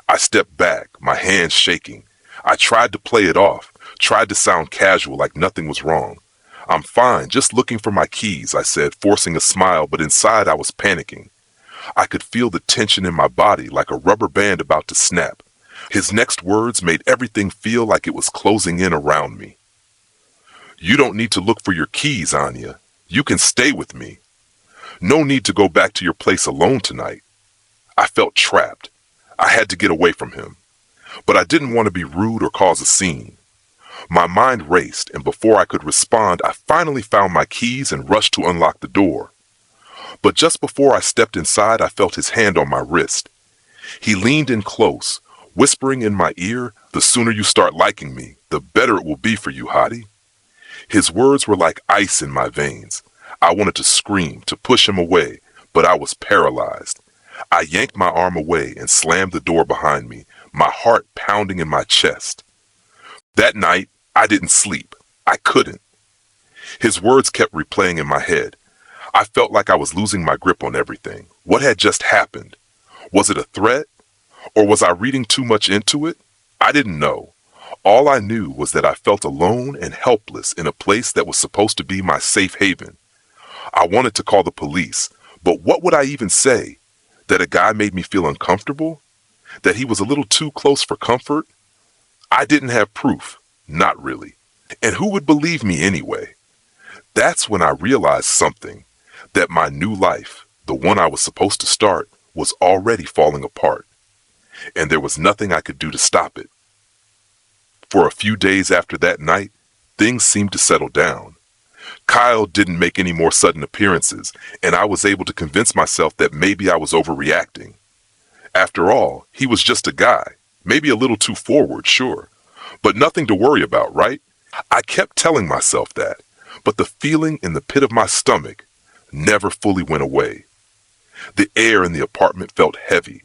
I stepped back, my hands shaking. I tried to play it off, tried to sound casual like nothing was wrong. "I'm fine, just looking for my keys," I said, forcing a smile, but inside I was panicking. I could feel the tension in my body like a rubber band about to snap. His next words made everything feel like it was closing in around me. "You don't need to look for your keys, Anya. You can stay with me. No need to go back to your place alone tonight." I felt trapped. I had to get away from him. But I didn't want to be rude or cause a scene. My mind raced, and before I could respond, I finally found my keys and rushed to unlock the door. But just before I stepped inside, I felt his hand on my wrist. He leaned in close, whispering in my ear, "The sooner you start liking me, the better it will be for you, hottie." His words were like ice in my veins. I wanted to scream, to push him away, but I was paralyzed. I yanked my arm away and slammed the door behind me, my heart pounding in my chest. That night, I didn't sleep. I couldn't. His words kept replaying in my head. I felt like I was losing my grip on everything. What had just happened? Was it a threat? Or was I reading too much into it? I didn't know. All I knew was that I felt alone and helpless in a place that was supposed to be my safe haven. I wanted to call the police, but what would I even say? That a guy made me feel uncomfortable? That he was a little too close for comfort? I didn't have proof. Not really. And who would believe me anyway? That's when I realized something. That my new life, the one I was supposed to start, was already falling apart. And there was nothing I could do to stop it. For a few days after that night, things seemed to settle down. Kyle didn't make any more sudden appearances, and I was able to convince myself that maybe I was overreacting. After all, he was just a guy. Maybe a little too forward, sure, but nothing to worry about, right? I kept telling myself that, but the feeling in the pit of my stomach never fully went away. The air in the apartment felt heavy,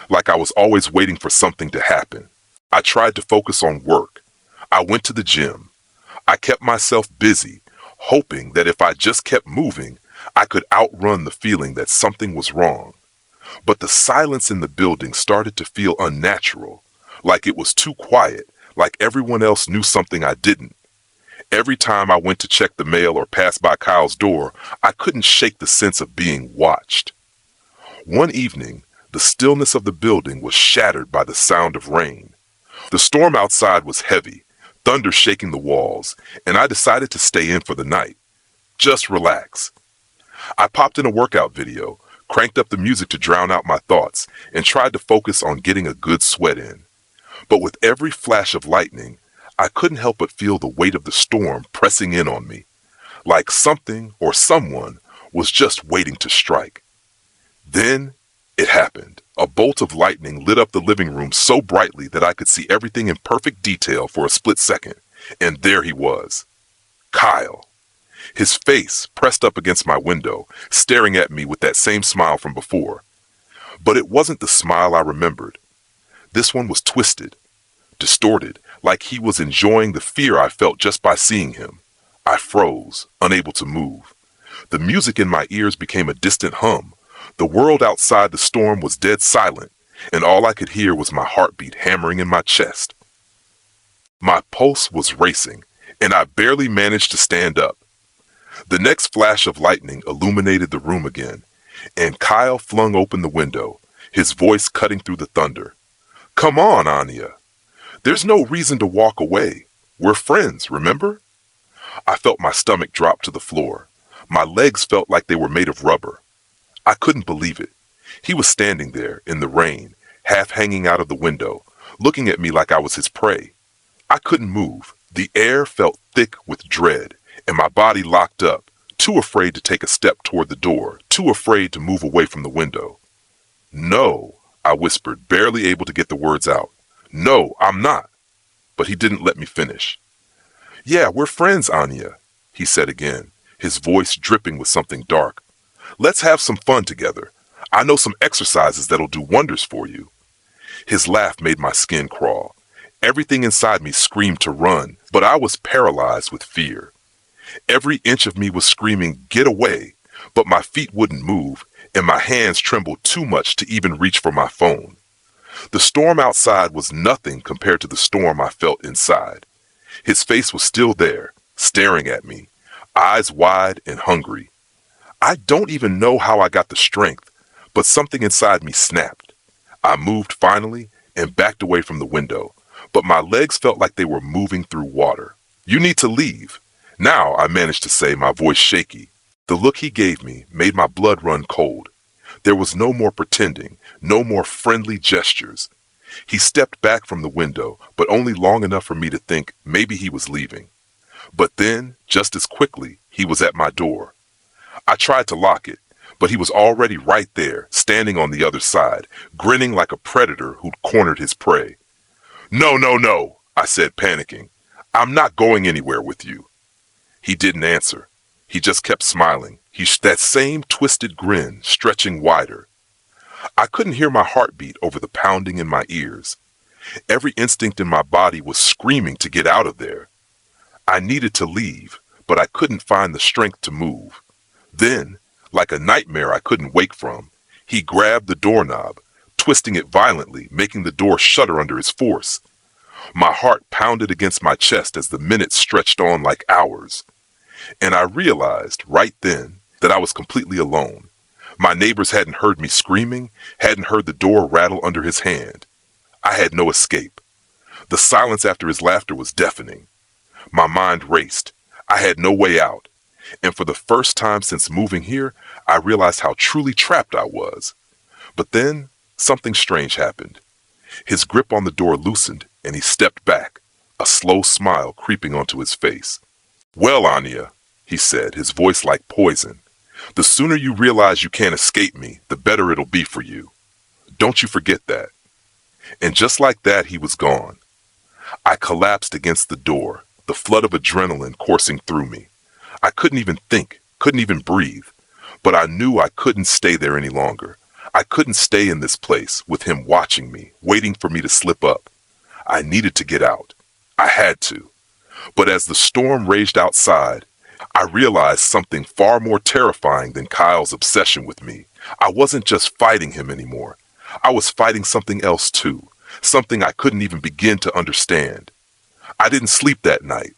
like I was always waiting for something to happen. I tried to focus on work. I went to the gym. I kept myself busy, hoping that if I just kept moving, I could outrun the feeling that something was wrong. But the silence in the building started to feel unnatural, like it was too quiet, like everyone else knew something I didn't. Every time I went to check the mail or pass by Kyle's door, I couldn't shake the sense of being watched. One evening, the stillness of the building was shattered by the sound of rain. The storm outside was heavy, thunder shaking the walls, and I decided to stay in for the night. Just relax. I popped in a workout video, cranked up the music to drown out my thoughts, and tried to focus on getting a good sweat in. But with every flash of lightning, I couldn't help but feel the weight of the storm pressing in on me, like something or someone was just waiting to strike. Then it happened. A bolt of lightning lit up the living room so brightly that I could see everything in perfect detail for a split second, and there he was, Kyle. His face pressed up against my window, staring at me with that same smile from before. But it wasn't the smile I remembered. This one was twisted, distorted, like he was enjoying the fear I felt just by seeing him. I froze, unable to move. The music in my ears became a distant hum. The world outside the storm was dead silent, and all I could hear was my heartbeat hammering in my chest. My pulse was racing, and I barely managed to stand up. The next flash of lightning illuminated the room again, and Kyle flung open the window, his voice cutting through the thunder. "Come on, Anya. There's no reason to walk away. We're friends, remember?" I felt my stomach drop to the floor. My legs felt like they were made of rubber. I couldn't believe it. He was standing there, in the rain, half hanging out of the window, looking at me like I was his prey. I couldn't move. The air felt thick with dread, and my body locked up, too afraid to take a step toward the door, too afraid to move away from the window. "No," I whispered, barely able to get the words out. "No, I'm not." But he didn't let me finish. "Yeah, we're friends, Anya," he said again, his voice dripping with something dark. "Let's have some fun together. I know some exercises that'll do wonders for you." His laugh made my skin crawl. Everything inside me screamed to run, but I was paralyzed with fear. Every inch of me was screaming, "Get away!" But my feet wouldn't move, and my hands trembled too much to even reach for my phone. The storm outside was nothing compared to the storm I felt inside. His face was still there, staring at me, eyes wide and hungry. I don't even know how I got the strength, but something inside me snapped. I moved finally and backed away from the window, but my legs felt like they were moving through water. "You need to leave." Now I managed to say, my voice shaky. The look he gave me made my blood run cold. There was no more pretending, no more friendly gestures. He stepped back from the window, but only long enough for me to think maybe he was leaving. But then, just as quickly, he was at my door. I tried to lock it, but he was already right there, standing on the other side, grinning like a predator who'd cornered his prey. "No, no, no," I said, panicking. "I'm not going anywhere with you." He didn't answer. He just kept smiling, that same twisted grin stretching wider. I couldn't hear my heartbeat over the pounding in my ears. Every instinct in my body was screaming to get out of there. I needed to leave, but I couldn't find the strength to move. Then, like a nightmare I couldn't wake from, he grabbed the doorknob, twisting it violently, making the door shudder under his force. My heart pounded against my chest as the minutes stretched on like hours. And I realized right then that I was completely alone. My neighbors hadn't heard me screaming, hadn't heard the door rattle under his hand. I had no escape. The silence after his laughter was deafening. My mind raced. I had no way out. And for the first time since moving here, I realized how truly trapped I was. But then, something strange happened. His grip on the door loosened, and he stepped back, a slow smile creeping onto his face. "Well, Anya," he said, his voice like poison, "the sooner you realize you can't escape me, the better it'll be for you. Don't you forget that." And just like that, he was gone. I collapsed against the door, the flood of adrenaline coursing through me. I couldn't even think, couldn't even breathe. But I knew I couldn't stay there any longer. I couldn't stay in this place with him watching me, waiting for me to slip up. I needed to get out. I had to. But as the storm raged outside, I realized something far more terrifying than Kyle's obsession with me. I wasn't just fighting him anymore. I was fighting something else too, something I couldn't even begin to understand. I didn't sleep that night.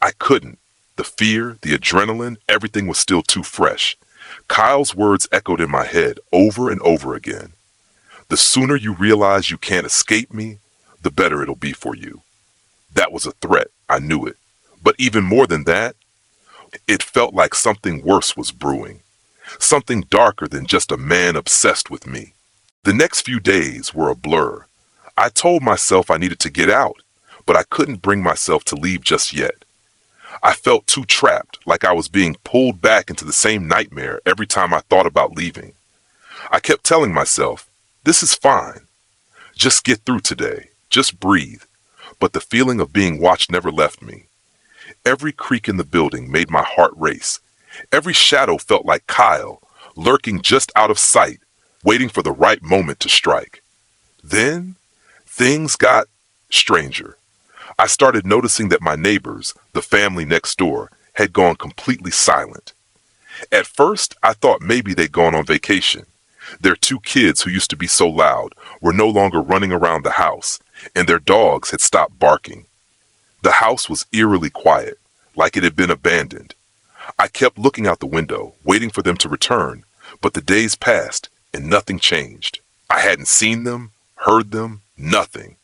I couldn't. The fear, the adrenaline, everything was still too fresh. Kyle's words echoed in my head over and over again. The sooner you realize you can't escape me, the better it'll be for you. That was a threat, I knew it. But even more than that, it felt like something worse was brewing. Something darker than just a man obsessed with me. The next few days were a blur. I told myself I needed to get out, but I couldn't bring myself to leave just yet. I felt too trapped, like I was being pulled back into the same nightmare every time I thought about leaving. I kept telling myself, this is fine. Just get through today. Just breathe. But the feeling of being watched never left me. Every creak in the building made my heart race. Every shadow felt like Kyle, lurking just out of sight, waiting for the right moment to strike. Then, things got stranger. I started noticing that my neighbors, the family next door, had gone completely silent. At first, I thought maybe they'd gone on vacation. Their two kids who used to be so loud were no longer running around the house, and their dogs had stopped barking. The house was eerily quiet, like it had been abandoned. I kept looking out the window, waiting for them to return, but the days passed and nothing changed. I hadn't seen them, heard them, nothing.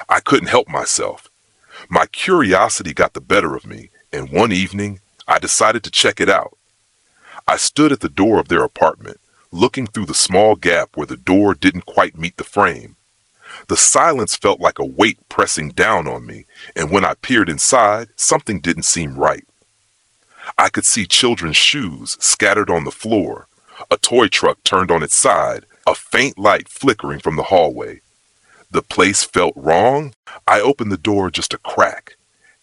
I couldn't help myself. My curiosity got the better of me, and one evening, I decided to check it out. I stood at the door of their apartment, looking through the small gap where the door didn't quite meet the frame. The silence felt like a weight pressing down on me, and when I peered inside, something didn't seem right. I could see children's shoes scattered on the floor, a toy truck turned on its side, a faint light flickering from the hallway. The place felt wrong. I opened the door just a crack.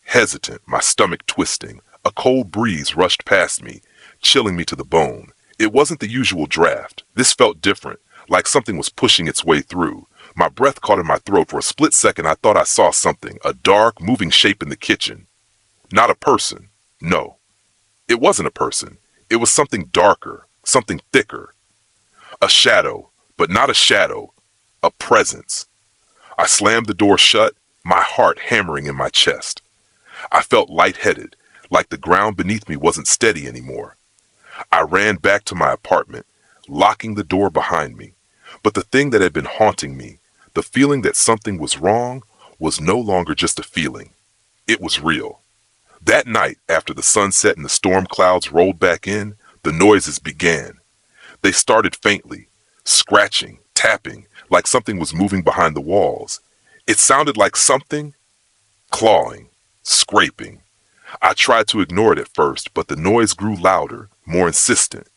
Hesitant, my stomach twisting, a cold breeze rushed past me, chilling me to the bone. It wasn't the usual draft. This felt different, like something was pushing its way through. My breath caught in my throat. For a split second, I thought I saw something, a dark, moving shape in the kitchen. Not a person. No. It wasn't a person. It was something darker, something thicker. A shadow, but not a shadow. A presence. I slammed the door shut, my heart hammering in my chest. I felt lightheaded, like the ground beneath me wasn't steady anymore. I ran back to my apartment, locking the door behind me. But the thing that had been haunting me, the feeling that something was wrong, was no longer just a feeling. It was real. That night, after the sunset and the storm clouds rolled back in, the noises began. They started faintly, scratching, tapping, like something was moving behind the walls. It sounded like something clawing, scraping. I tried to ignore it at first, but the noise grew louder, more insistent.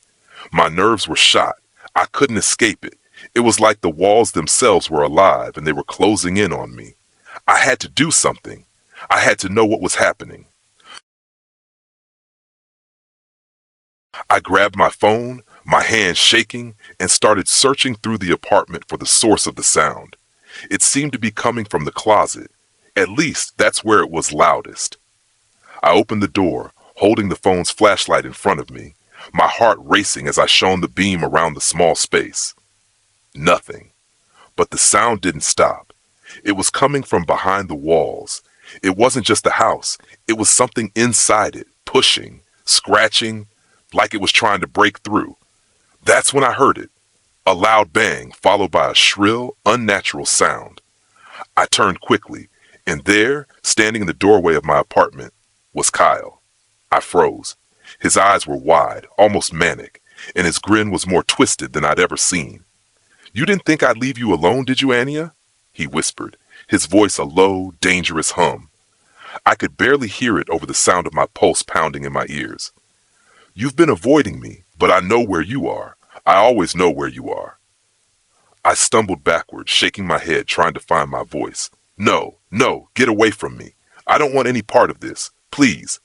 My nerves were shot. I couldn't escape it. It was like the walls themselves were alive and they were closing in on me. I had to do something. I had to know what was happening. I grabbed my phone, my hands shaking, and started searching through the apartment for the source of the sound. It seemed to be coming from the closet. At least that's where it was loudest. I opened the door, holding the phone's flashlight in front of me, my heart racing as I shone the beam around the small space. Nothing. But the sound didn't stop. It was coming from behind the walls. It wasn't just the house. It was something inside it, pushing, scratching, like it was trying to break through. That's when I heard it. A loud bang followed by a shrill, unnatural sound. I turned quickly, and there, standing in the doorway of my apartment, was Kyle. I froze. His eyes were wide, almost manic, and his grin was more twisted than I'd ever seen. "You didn't think I'd leave you alone, did you, Anya?" he whispered, his voice a low, dangerous hum. I could barely hear it over the sound of my pulse pounding in my ears. "You've been avoiding me, but I know where you are. I always know where you are." I stumbled backward, shaking my head, trying to find my voice. No, no, get away from me. I don't want any part of this. Please.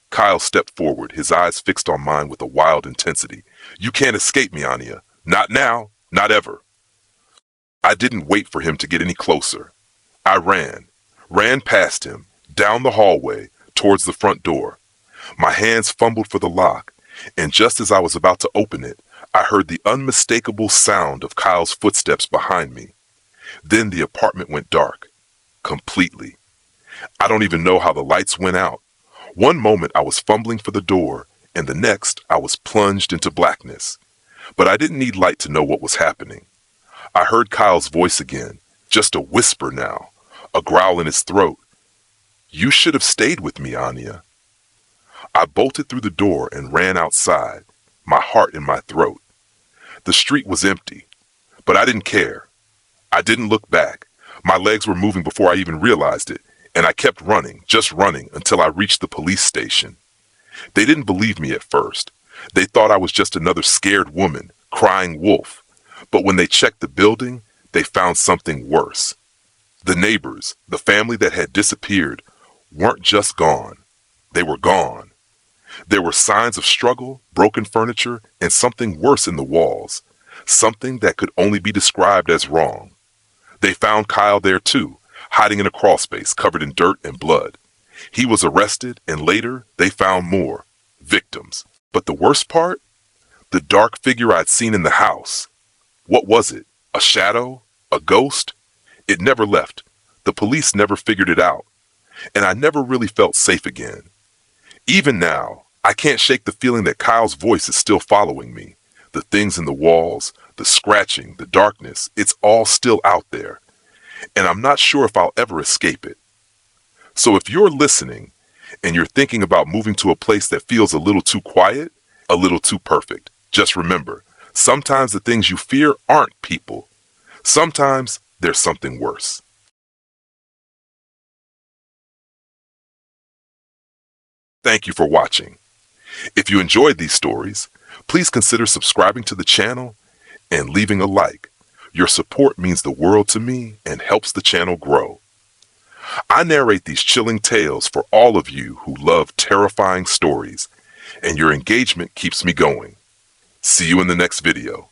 Kyle stepped forward, his eyes fixed on mine with a wild intensity. You can't escape me, Anya. Not now, not ever. I didn't wait for him to get any closer. I ran past him, down the hallway, towards the front door. My hands fumbled for the lock, and just as I was about to open it, I heard the unmistakable sound of Kyle's footsteps behind me. Then the apartment went dark. Completely. I don't even know how the lights went out. One moment I was fumbling for the door, and the next I was plunged into blackness. But I didn't need light to know what was happening. I heard Kyle's voice again, just a whisper now, a growl in his throat. You should have stayed with me, Anya. I bolted through the door and ran outside, my heart in my throat. The street was empty, but I didn't care. I didn't look back. My legs were moving before I even realized it, and I kept running, just running, until I reached the police station. They didn't believe me at first. They thought I was just another scared woman, crying wolf. But when they checked the building, they found something worse. The neighbors, the family that had disappeared, weren't just gone. They were gone. There were signs of struggle, broken furniture, and something worse in the walls. Something that could only be described as wrong. They found Kyle there too, hiding in a crawlspace covered in dirt and blood. He was arrested, and later they found more victims. But the worst part? The dark figure I'd seen in the house. What was it? A shadow? A ghost? It never left. The police never figured it out. And I never really felt safe again. Even now, I can't shake the feeling that Kyle's voice is still following me. The things in the walls, the scratching, the darkness, it's all still out there. And I'm not sure if I'll ever escape it. So if you're listening and you're thinking about moving to a place that feels a little too quiet, a little too perfect, just remember, sometimes the things you fear aren't people. Sometimes there's something worse. Thank you for watching. If you enjoyed these stories, please consider subscribing to the channel and leaving a like. Your support means the world to me and helps the channel grow. I narrate these chilling tales for all of you who love terrifying stories, and your engagement keeps me going. See you in the next video.